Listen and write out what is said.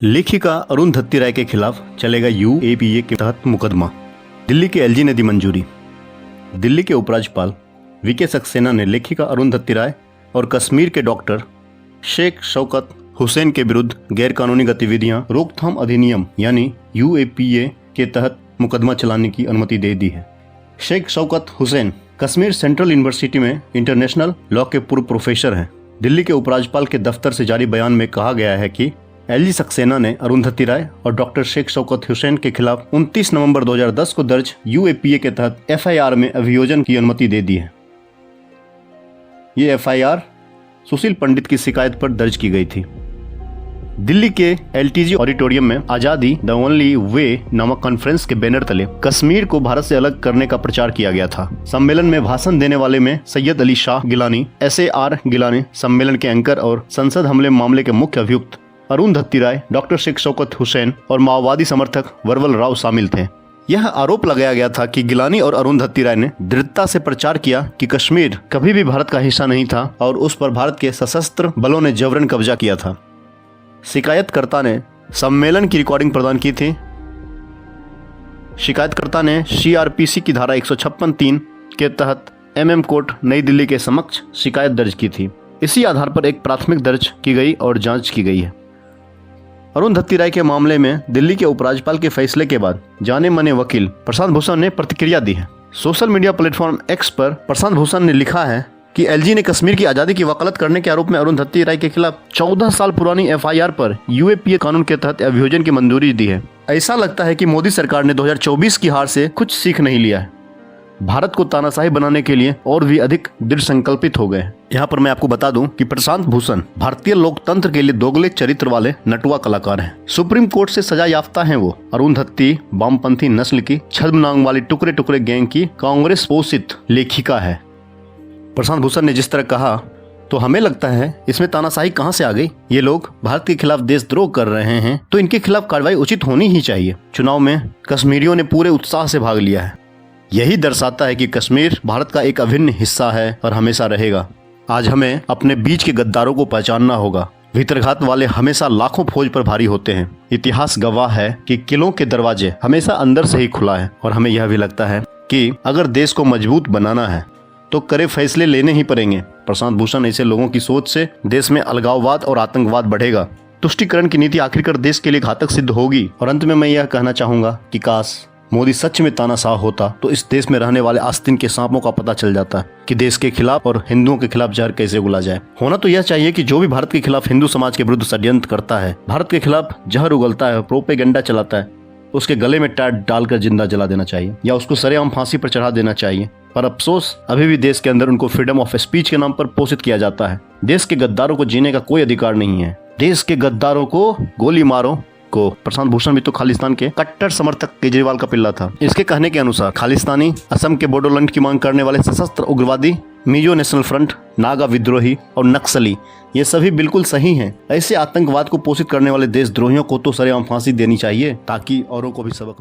लेखिका अरुंधति राय के खिलाफ चलेगा यूएपीए के तहत मुकदमा। दिल्ली के एलजी ने दी मंजूरी। दिल्ली के उपराज्यपाल वीके सक्सेना ने लेखिका अरुंधति राय और कश्मीर के डॉक्टर शेख शौकत हुसैन के विरुद्ध गैरकानूनी गतिविधियां रोकथाम अधिनियम यानी यूएपीए के तहत मुकदमा चलाने की अनुमति दे दी है। शेख शौकत हुसैन कश्मीर सेंट्रल यूनिवर्सिटी में इंटरनेशनल लॉ के पूर्व प्रोफेसर हैं। दिल्ली के उपराज्यपाल के दफ्तर से जारी बयान में कहा गया है कि एलजी सक्सेना ने अरुंधति राय और डॉक्टर शेख शौकत हुसैन के खिलाफ 29 नवंबर 2010 को दर्ज यूएपीए के तहत एफआईआर में अभियोजन की अनुमति दे दी है। ये एफआईआर सुशील पंडित की शिकायत पर दर्ज की गई थी। दिल्ली के एलटीजी ऑडिटोरियम में आजादी द ओनली वे नामक कॉन्फ्रेंस के बैनर तले कश्मीर को भारत से अलग करने का प्रचार किया गया था। सम्मेलन में भाषण देने वाले में सैयद अली शाह गिलानी, SAR गिलानी, सम्मेलन के एंकर और संसद हमले मामले के मुख्य अभियुक्त अरुंधति राय, डॉक्टर शेख शौकत हुसैन और माओवादी समर्थक वरवल राव शामिल थे। यह आरोप लगाया गया था कि गिलानी और अरुंधति राय ने दृढ़ता से प्रचार किया कि कश्मीर कभी भी भारत का हिस्सा नहीं था और उस पर भारत के सशस्त्र बलों ने जबरन कब्जा किया था। शिकायतकर्ता ने सम्मेलन की रिकॉर्डिंग प्रदान की थी। शिकायतकर्ता ने CRPC की धारा 156(3) के तहत MM कोर्ट नई दिल्ली के समक्ष शिकायत दर्ज की थी। इसी आधार पर एक प्राथमिक दर्ज की गई और जांच की गई है। अरुंधति राय के मामले में दिल्ली के उपराज्यपाल के फैसले के बाद जाने माने वकील प्रशांत भूषण ने प्रतिक्रिया दी है। सोशल मीडिया प्लेटफॉर्म X पर प्रशांत भूषण ने लिखा है कि एलजी ने कश्मीर की आजादी की वकालत करने के आरोप में अरुंधति राय के खिलाफ 14 साल पुरानी एफआईआर पर यूएपीए कानून के तहत अभियोजन की मंजूरी दी है। ऐसा लगता है कि मोदी सरकार ने 2024 की हार से कुछ सीख नहीं लिया है। भारत को तानाशाही बनाने के लिए और भी अधिक दृढ़ संकल्पित हो गए। यहाँ पर मैं आपको बता दूं कि प्रशांत भूषण भारतीय लोकतंत्र के लिए दोगले चरित्र वाले नटुआ कलाकार हैं। सुप्रीम कोर्ट से सजा याफ्ता हैं वो। अरुंधति वामपंथी नस्ल की छद्मनाम वाली टुकड़े टुकड़े गैंग की कांग्रेस पोषित लेखिका है। प्रशांत भूषण ने जिस तरह कहा तो हमें लगता है इसमें तानाशाही कहां से आ गई। ये लोग भारत के खिलाफ देशद्रोह कर रहे हैं तो इनके खिलाफ कार्रवाई उचित होनी ही चाहिए। चुनाव में कश्मीरियों ने पूरे उत्साह से भाग लिया है। यही दर्शाता है कि कश्मीर भारत का एक अभिन्न हिस्सा है और हमेशा रहेगा। आज हमें अपने बीच के गद्दारों को पहचानना होगा। भीतरघात वाले हमेशा लाखों फौज पर भारी होते हैं। इतिहास गवाह है कि किलों के दरवाजे हमेशा अंदर से ही खुला है और हमें यह भी लगता है कि अगर देश को मजबूत बनाना है तो कड़े फैसले लेने ही पड़ेंगे। प्रशांत भूषण ऐसे लोगों की सोच से देश में अलगाववाद और आतंकवाद बढ़ेगा। तुष्टीकरण की नीति आखिरकार देश के लिए घातक सिद्ध होगी। और अंत में मैं यह कहना चाहूंगा कि काश मोदी सच में तानाशाह होता तो इस देश में रहने वाले आस्तीन के सांपों का पता चल जाता कि देश के खिलाफ और हिंदुओं के खिलाफ जहर कैसे उगला जाए। होना तो यह चाहिए कि जो भी भारत के खिलाफ हिंदू समाज के विरुद्ध षड्यंत्र करता है, भारत के खिलाफ जहर उगलता है, प्रोपेगेंडा चलाता है, उसके गले में टाट डालकर जिंदा जला देना चाहिए या उसको सरेआम फांसी पर चढ़ा देना चाहिए। पर अफसोस अभी भी देश के अंदर उनको फ्रीडम ऑफ स्पीच के नाम पर पोषित किया जाता है। देश के गद्दारों को जीने का कोई अधिकार नहीं है। देश के गद्दारों को गोली मारो को। प्रशांत भूषण भी तो खालिस्तान के कट्टर समर्थक केजरीवाल का पिल्ला था। इसके कहने के अनुसार खालिस्तानी, असम के बोडोलैंड की मांग करने वाले सशस्त्र उग्रवादी, मिजो नेशनल फ्रंट, नागा विद्रोही और नक्सली ये सभी बिल्कुल सही हैं। ऐसे आतंकवाद को पोषित करने वाले देशद्रोहियों को तो सरेआम फांसी देनी चाहिए ताकि औरों को भी सबक